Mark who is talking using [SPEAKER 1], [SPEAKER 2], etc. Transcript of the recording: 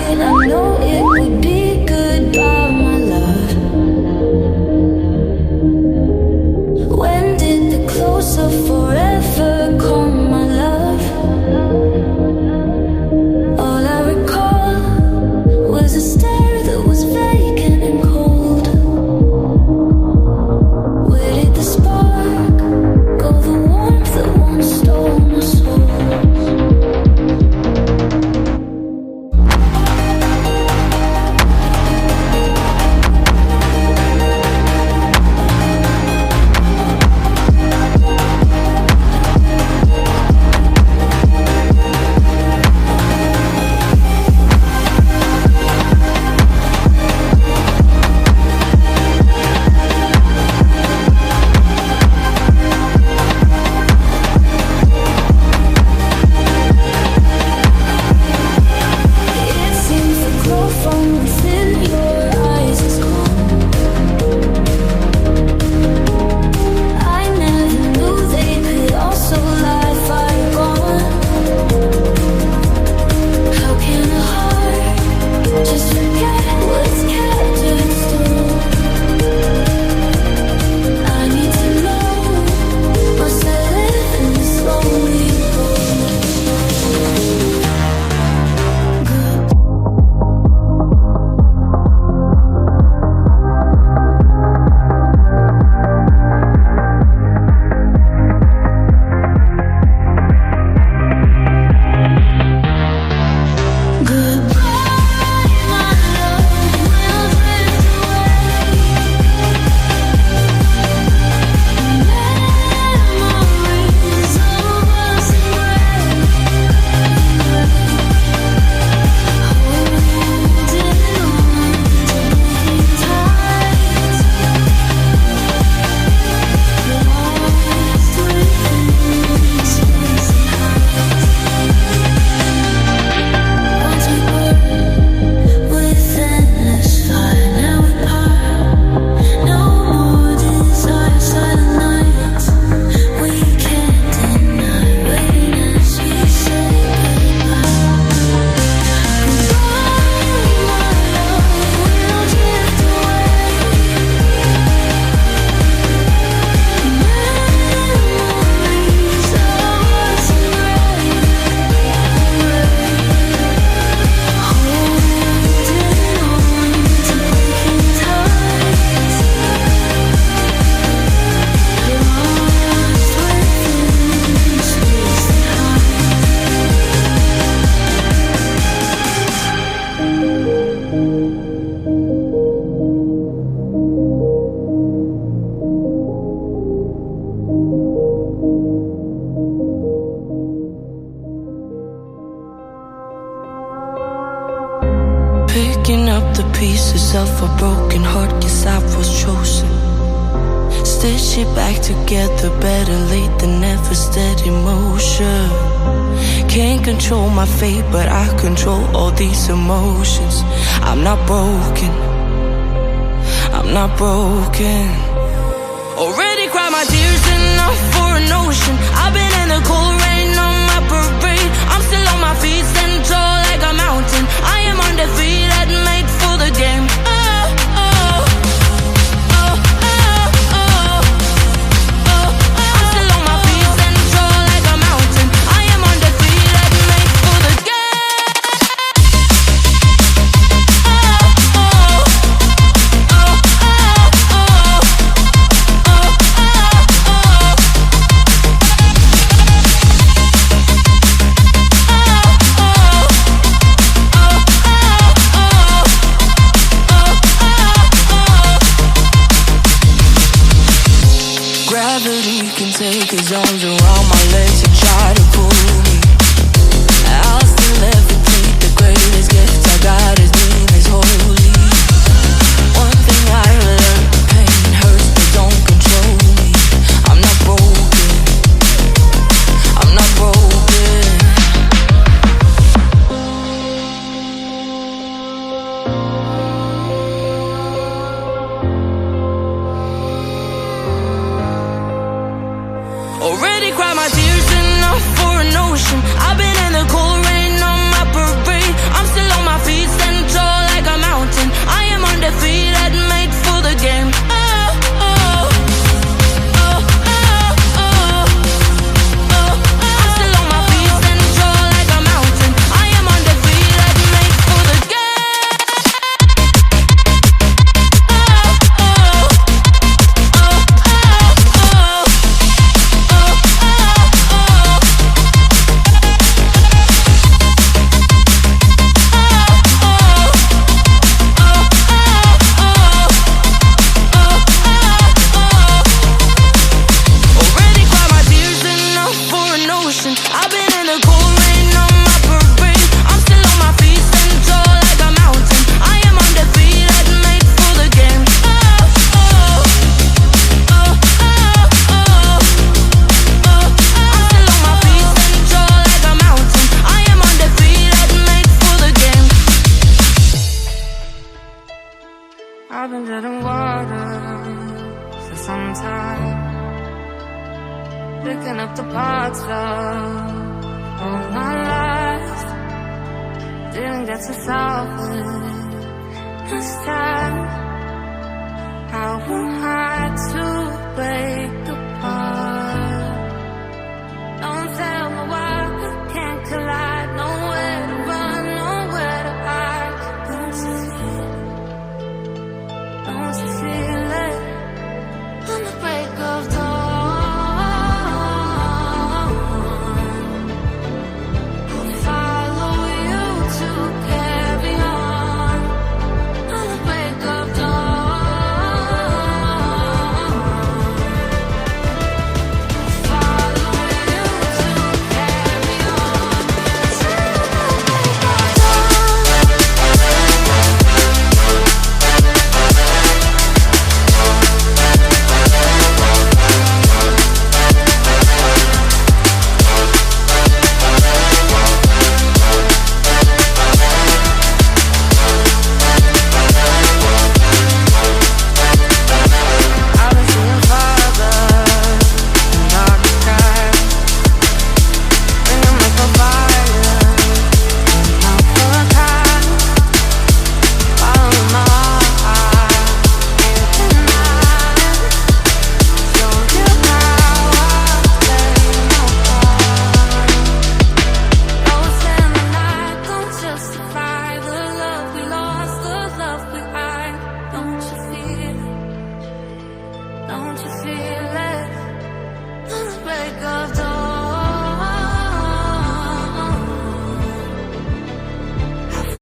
[SPEAKER 1] it, I know it would be goodbye, my love. When did the close of forever come, my love? All I recall was a stare that was vacant and cold. Where did the spark go, the warmth that once stole my soul?
[SPEAKER 2] Picking up the pieces of a broken heart, guess I was chosen. Stitch it back together, better late than never, steady motion. Can't control my fate, but I control all these emotions. I'm not broken, I'm not broken. Already cried my tears enough for an ocean. I've been in the cold rain on my parade. I'm still on my feet, stand tall like a mountain. I am undefeated, made for the game. Take his arms around my legs and try to pull me. I'll still levitate. The greatest gift I got, his name is holy. One thing I learned, pain hurts but don't control me. I'm not broken, I'm not broken. Already cried my tears enough for an ocean. I've been in the cold rain on my parade. I'm still on my feet.
[SPEAKER 1] I've been dead in water for some time, picking up the parts of all my life. Didn't get to solve it this time. How will